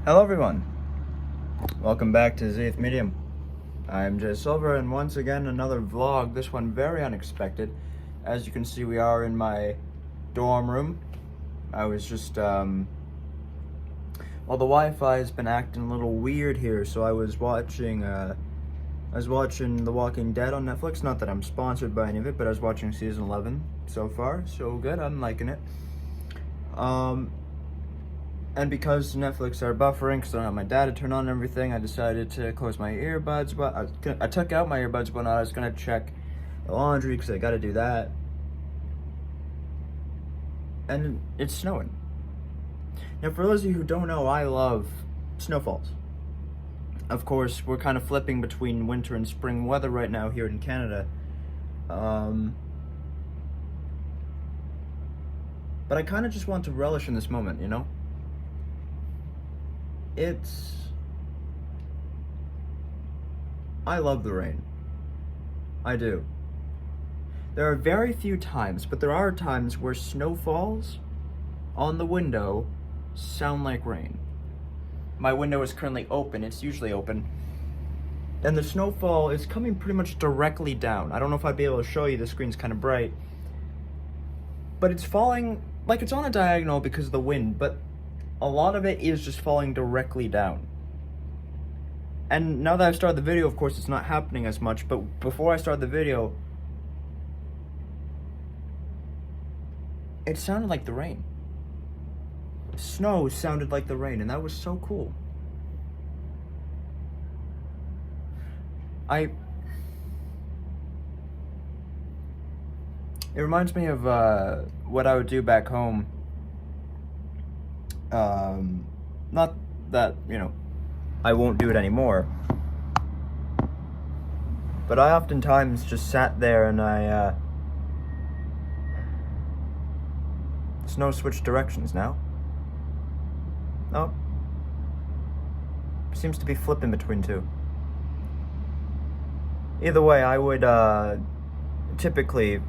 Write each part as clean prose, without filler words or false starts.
Hello everyone, welcome back to Zeth Medium. I'm Jay Silver and once again another vlog, this one very unexpected. As you can see, we are in my dorm room. I was just, well, the Wi-Fi has been acting a little weird here, so I was watching The Walking Dead on Netflix. Not that I'm sponsored by any of it, but I was watching season 11 so far, so good, I'm liking it. And because Netflix are buffering, because I don't have my data turned on and everything, I decided to close my earbuds. But I took out my earbuds, but I was gonna check the laundry because I got to do that. And it's snowing. Now, for those of you who don't know, I love snowfalls. Of course, we're kind of flipping between winter and spring weather right now here in Canada. But I kind of just want to relish in this moment, you know? I love the rain. I do. There are very few times, but there are times where snowfalls on the window sound like rain. My window is currently open, it's usually open, and the snowfall is coming pretty much directly down. I don't know if I'd be able to show you, the screen's kind of bright, but it's falling like it's on a diagonal because of the wind, but a lot of it is just falling directly down. And now that I've started the video, of course, it's not happening as much, but before I started the video, it sounded like the rain. Snow sounded like the rain, and that was so cool. It reminds me of what I would do back home. Not that, I won't do it anymore. But I oftentimes just sat there and snow switched directions now. Oh. Seems to be flipping between two. Either way, I would, typically,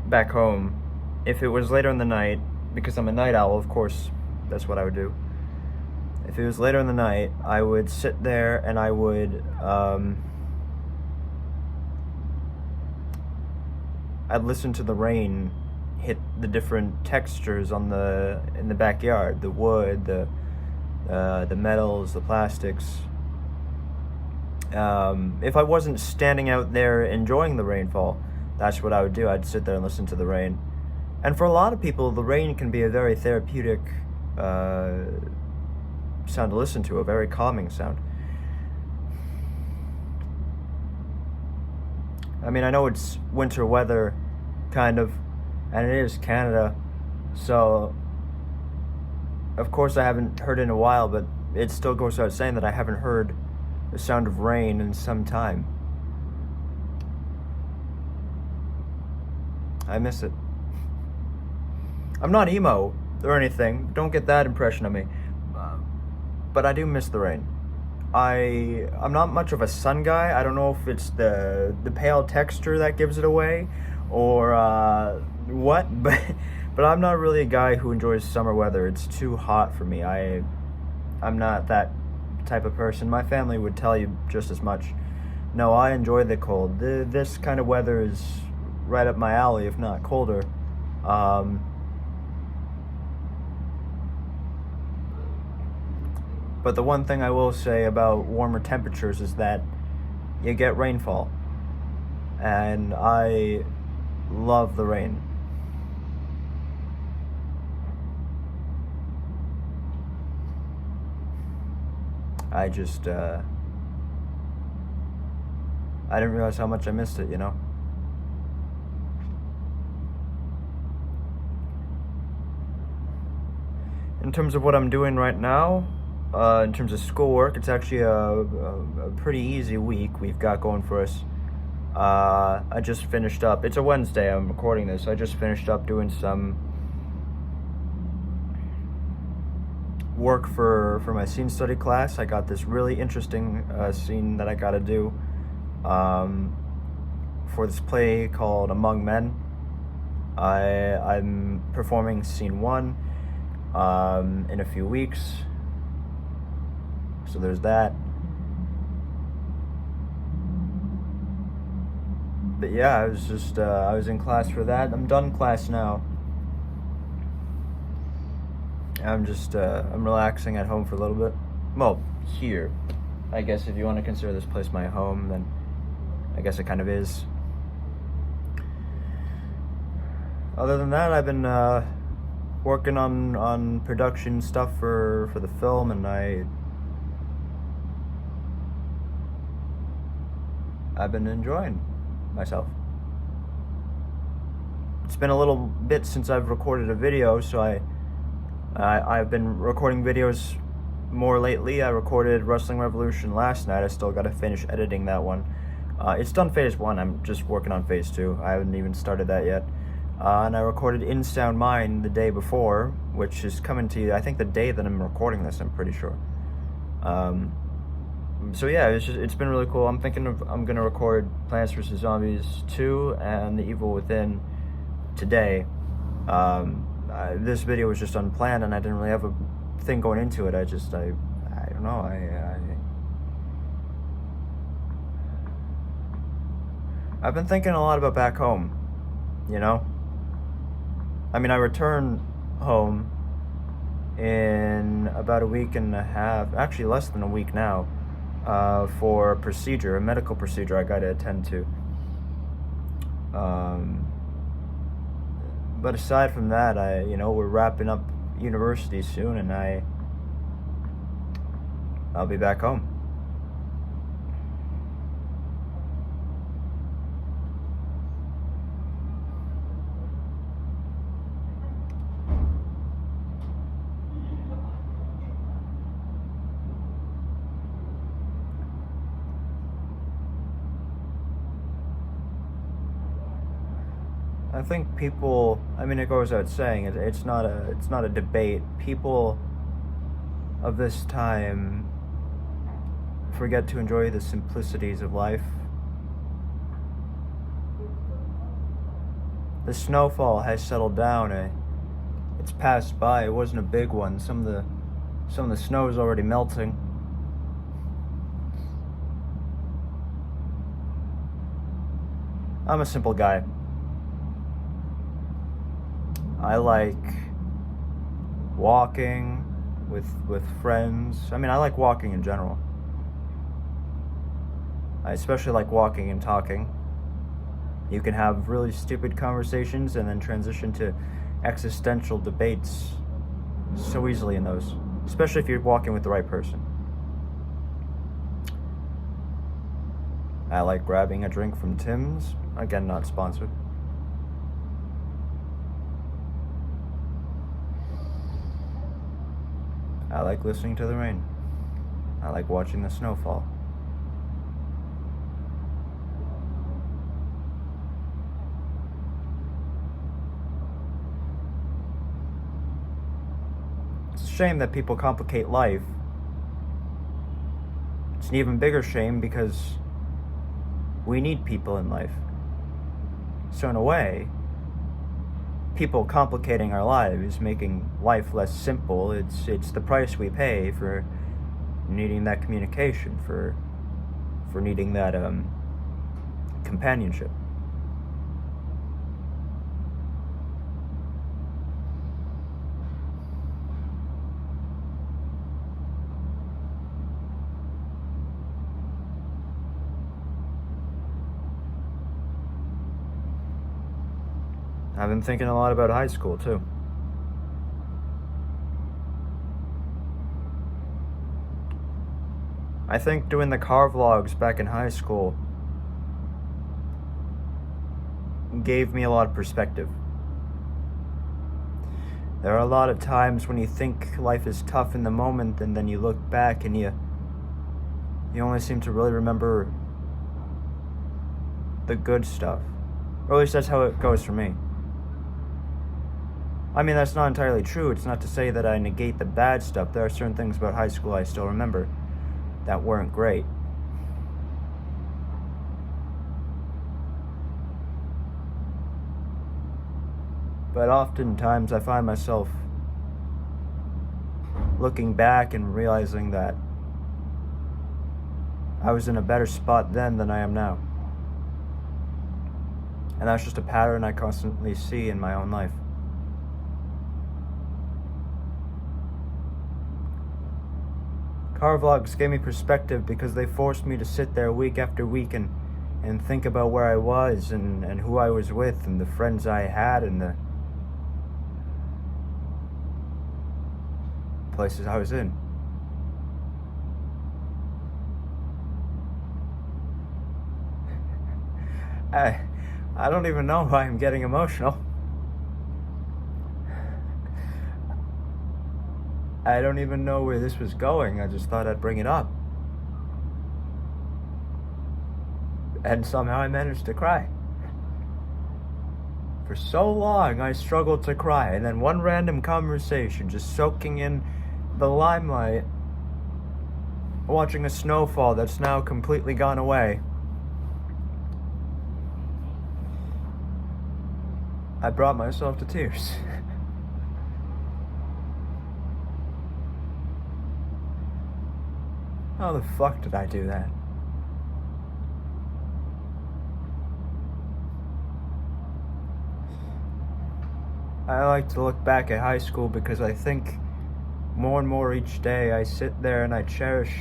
back home, if it was later in the night, because I'm a night owl, of course, that's what I would do. If it was later in the night, I would sit there and I would, I'd listen to the rain hit the different textures in the backyard, the wood, the metals, the plastics. If I wasn't standing out there enjoying the rainfall, that's what I would do. I'd sit there and listen to the rain. And for a lot of people, the rain can be a very therapeutic sound to listen to, a very calming sound. I mean, I know it's winter weather, kind of, and it is Canada, so of course I haven't heard it in a while, but it still goes without saying that I haven't heard the sound of rain in some time. I miss it. I'm not emo or anything, don't get that impression of me, but I do miss the rain. I'm not much of a sun guy. I don't know if it's the pale texture that gives it away or what, but I'm not really a guy who enjoys summer weather. It's too hot for me. I'm not that type of person. My family would tell you just as much. No, I enjoy the cold. This kind of weather is right up my alley, if not colder. But the one thing I will say about warmer temperatures is that you get rainfall. And I love the rain. I just, I didn't realize how much I missed it, you know? In terms of what I'm doing right now, in terms of schoolwork, it's actually a pretty easy week we've got going for us. I just finished up, it's a Wednesday I'm recording this, I just finished up doing some work for my scene study class. I got this really interesting scene that I gotta do for this play called Among Men. I'm performing scene 1. in a few weeks. So there's that. But yeah, I was in class for that. I'm done class now. I'm relaxing at home for a little bit. Well, here. I guess if you want to consider this place my home, then I guess it kind of is. Other than that, I've been working on production stuff for the film, and I've been enjoying myself. It's been a little bit since I've recorded a video, so I've been recording videos more lately. I recorded Wrestling Revolution last night. I still got to finish editing that one. It's done phase 1. I'm just working on phase 2. I haven't even started that yet. And I recorded In Sound Mind the day before, which is coming to you, I think, the day that I'm recording this, I'm pretty sure. So yeah, it's been really cool. I'm thinking I'm gonna record Plants vs. Zombies 2 and The Evil Within today. This video was just unplanned, and I didn't really have a thing going into it. I don't know. I've been thinking a lot about back home, you know? I mean, I return home in about a week and a half, actually less than a week now, for a medical procedure I gotta attend to. But aside from that, we're wrapping up university soon, and I'll be back home. I think people, it goes without saying, it's not a debate. People of this time forget to enjoy the simplicities of life. The snowfall has settled down. It's passed by. It wasn't a big one. Some of the snow is already melting. I'm a simple guy. I like walking with friends. I like walking in general. I especially like walking and talking. You can have really stupid conversations and then transition to existential debates so easily in those, especially if you're walking with the right person. I like grabbing a drink from Tim's. Again, not sponsored. I like listening to the rain. I like watching the snow fall. It's a shame that people complicate life. It's an even bigger shame because we need people in life. So in a way, people complicating our lives, making life less simple, it's the price we pay for needing that communication, for needing that companionship. I've been thinking a lot about high school, too. I think doing the car vlogs back in high school gave me a lot of perspective. There are a lot of times when you think life is tough in the moment, and then you look back and you only seem to really remember the good stuff. Or at least that's how it goes for me. That's not entirely true. It's not to say that I negate the bad stuff. There are certain things about high school I still remember that weren't great. But oftentimes I find myself looking back and realizing that I was in a better spot then than I am now. And that's just a pattern I constantly see in my own life. Car vlogs gave me perspective because they forced me to sit there week after week and think about where I was and who I was with and the friends I had and the places I was in. I don't even know why I'm getting emotional. I don't even know where this was going. I just thought I'd bring it up. And somehow I managed to cry. For so long, I struggled to cry, and then one random conversation, just soaking in the limelight, watching a snowfall that's now completely gone away. I brought myself to tears. How the fuck did I do that? I like to look back at high school because I think more and more each day I sit there and I cherish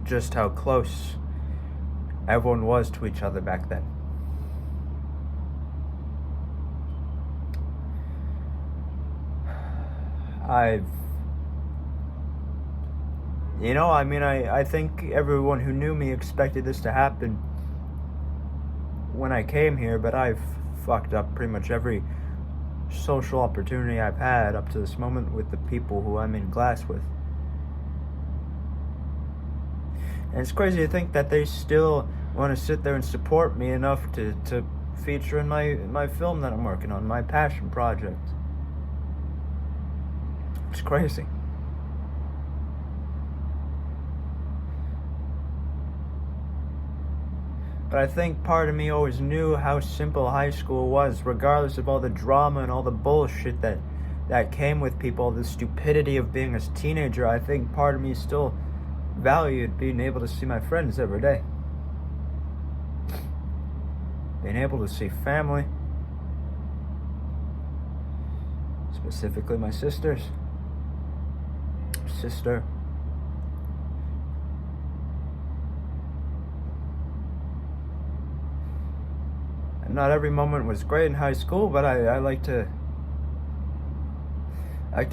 just how close everyone was to each other back then. I think everyone who knew me expected this to happen when I came here, but I've fucked up pretty much every social opportunity I've had up to this moment with the people who I'm in class with. And it's crazy to think that they still want to sit there and support me enough to feature in my film that I'm working on, my passion project. It's crazy. But I think part of me always knew how simple high school was, regardless of all the drama and all the bullshit that came with people, the stupidity of being a teenager. I think part of me still valued being able to see my friends every day. Being able to see family. Specifically my sister. And not every moment was great in high school, but I like to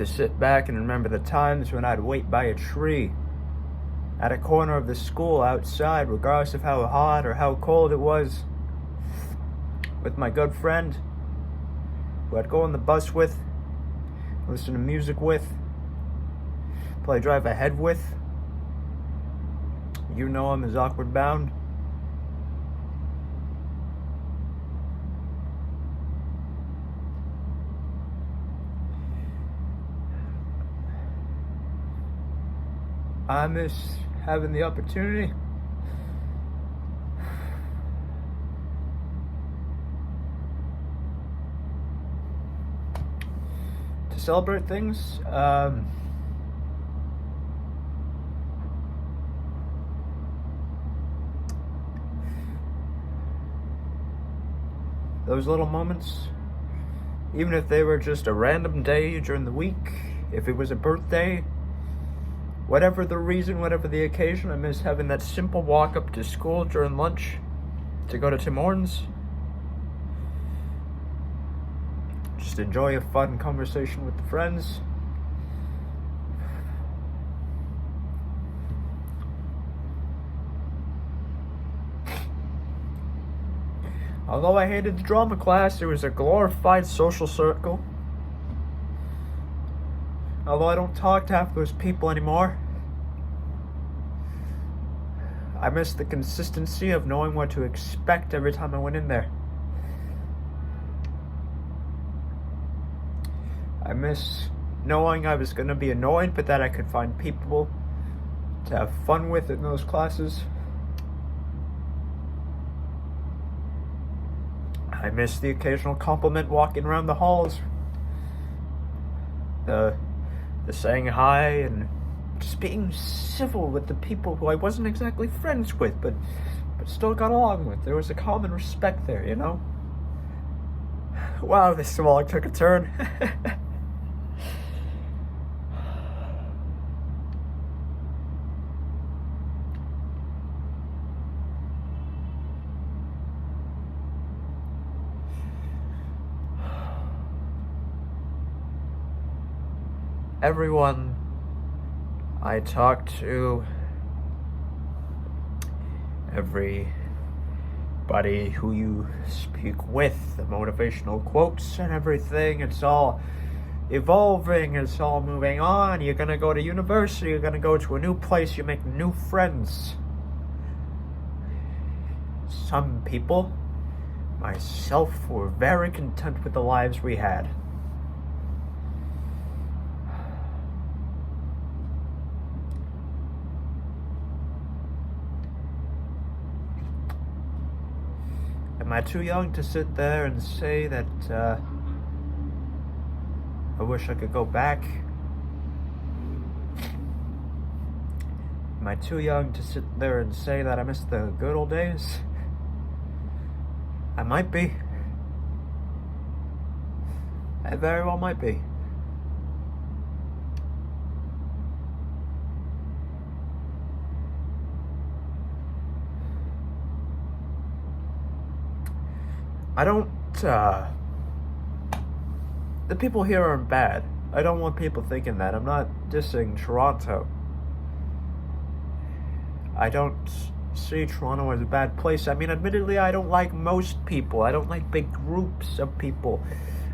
sit back and remember the times when I'd wait by a tree at a corner of the school outside, regardless of how hot or how cold it was, with my good friend who I'd go on the bus with, listen to music with, play drive ahead with. You know him as Awkward Bound. I miss having the opportunity to celebrate things. Those little moments, even if they were just a random day during the week, if it was a birthday, whatever the reason, whatever the occasion, I miss having that simple walk up to school during lunch to go to Tim Hortons. Just enjoy a fun conversation with the friends. Although I hated the drama class, it was a glorified social circle. Although I don't talk to half those people anymore, I miss the consistency of knowing what to expect every time I went in there. I miss knowing I was going to be annoyed, but that I could find people to have fun with in those classes. I miss the occasional compliment walking around the halls the saying hi and just being civil with the people who I wasn't exactly friends with, but still got along with. There was a common respect there, you know? Wow, this vlog took a turn. Everyone I talk to, everybody who you speak with, the motivational quotes and everything, it's all evolving, it's all moving on. You're gonna go to university, you're gonna go to a new place, you make new friends. Some people, myself, were very content with the lives we had. Am I too young to sit there and say that I wish I could go back? Am I too young to sit there and say that I miss the good old days? I might be. I very well might be. I don't, the people here aren't bad. I don't want people thinking that. I'm not dissing Toronto. I don't see Toronto as a bad place. I mean, admittedly, I don't like most people. I don't like big groups of people.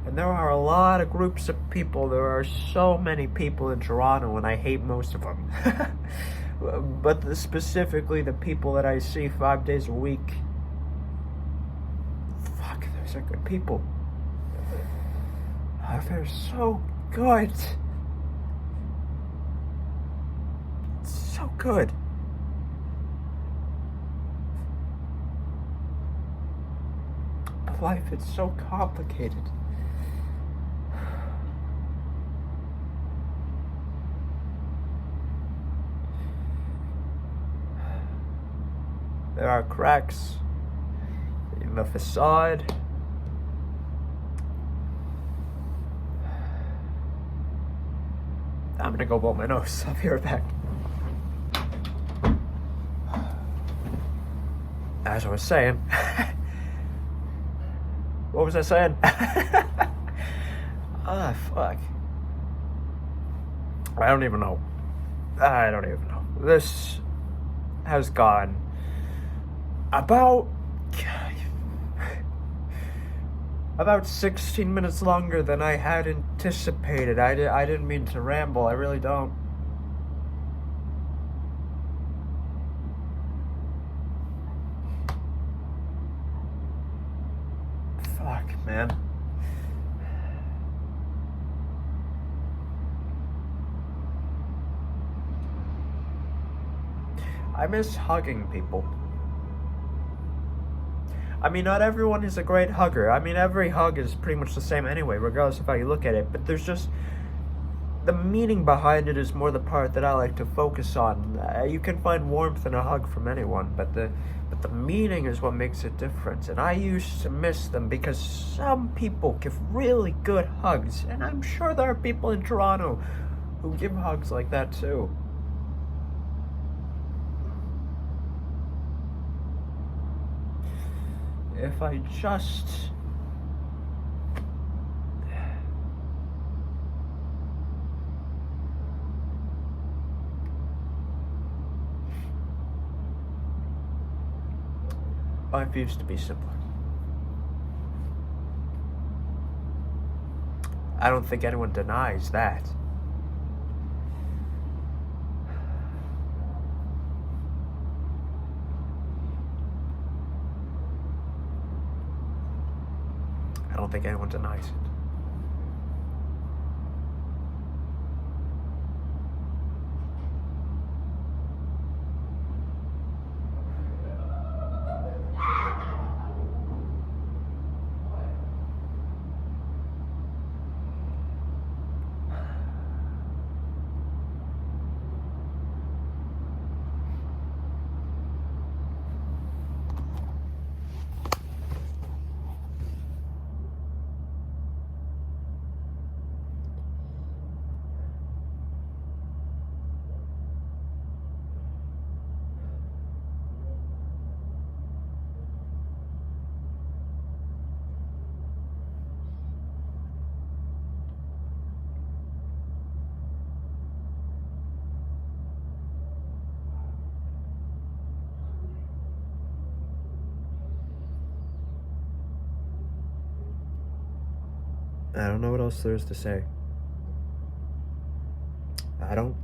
And there are a lot of groups of people. There are so many people in Toronto, and I hate most of them. But specifically the people that I see 5 days a week, those are good people. Oh, they're so good. So good. But life is so complicated. There are cracks in the facade. I'm gonna go blow my nose. I'll be right back. As I was saying, what was I saying? Ah, fuck. I don't even know. This has gone about 16 minutes longer than I had anticipated. I didn't mean to ramble. I really don't. Fuck, man. I miss hugging people. I mean, not everyone is a great hugger. I mean, every hug is pretty much the same anyway, regardless of how you look at it. But there's just, the meaning behind it is more the part that I like to focus on. You can find warmth in a hug from anyone, but the meaning is what makes it different. And I used to miss them because some people give really good hugs. And I'm sure there are people in Toronto who give hugs like that too. If I just... Life used to be simpler. I don't think anyone denies that. I don't think anyone denies it. I don't know what else there is to say. I don't.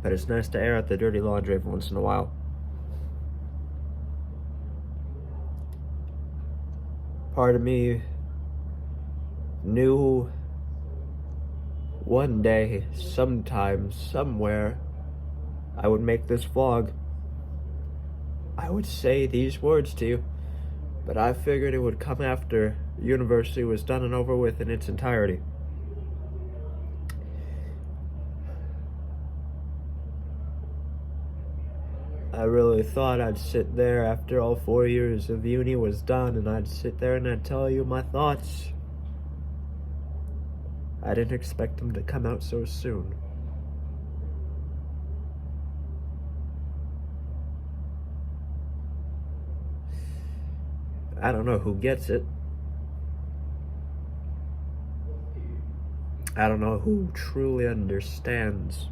But it's nice to air out the dirty laundry every once in a while. Part of me knew one day, sometime, somewhere, I would make this vlog. I would say these words to you, but I figured it would come after university was done and over with in its entirety. I really thought I'd sit there after all 4 years of uni was done, and I'd sit there and I'd tell you my thoughts. I didn't expect them to come out so soon. I don't know who gets it. I don't know who truly understands.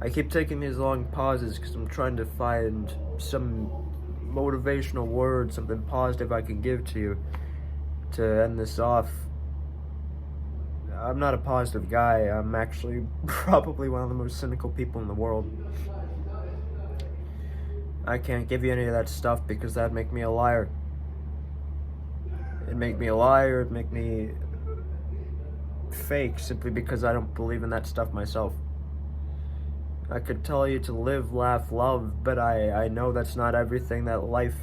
I keep taking these long pauses because I'm trying to find some motivational word, something positive I can give to you to end this off. I'm not a positive guy. I'm actually probably one of the most cynical people in the world. I can't give you any of that stuff because that'd make me a liar. It'd make me a liar, it'd make me fake simply because I don't believe in that stuff myself. I could tell you to live, laugh, love, but I know that's not everything that life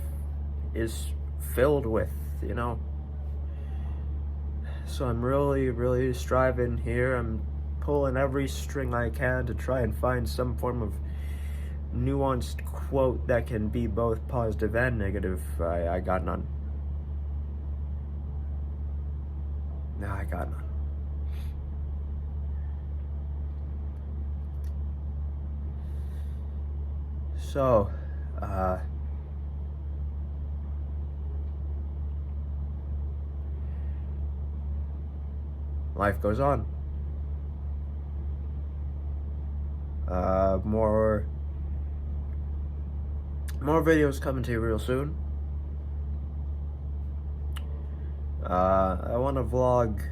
is filled with, you know? So I'm really striving here. I'm pulling every string I can to try and find some form of nuanced quote that can be both positive and negative. I got none. No, I got none. So, life goes on. More videos coming to you real soon. I want to vlog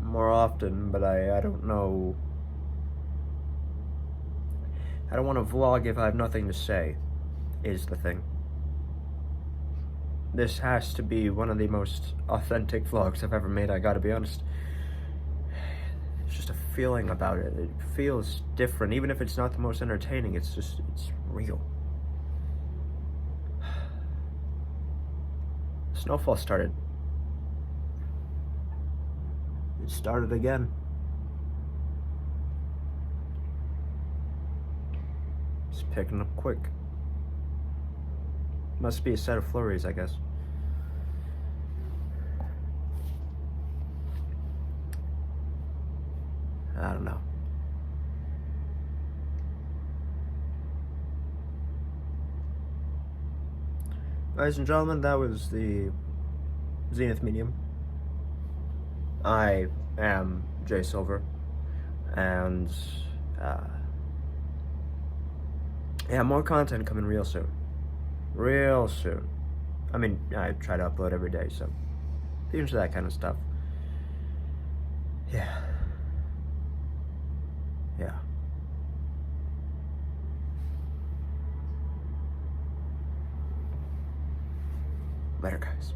more often, but I don't know. I don't want to vlog if I have nothing to say, is the thing. This has to be one of the most authentic vlogs I've ever made, I gotta be honest. It's just a feeling about it. It feels different, even if it's not the most entertaining, it's real. Snowfall started. It started again. It's picking up quick. Must be a set of flurries, I guess. I don't know. Ladies and gentlemen, that was the Zenith Medium. I am Jay Silver, and yeah, more content coming real soon. Real soon. I mean, I try to upload every day, so if you're into that kind of stuff. Yeah. Yeah. Later, guys.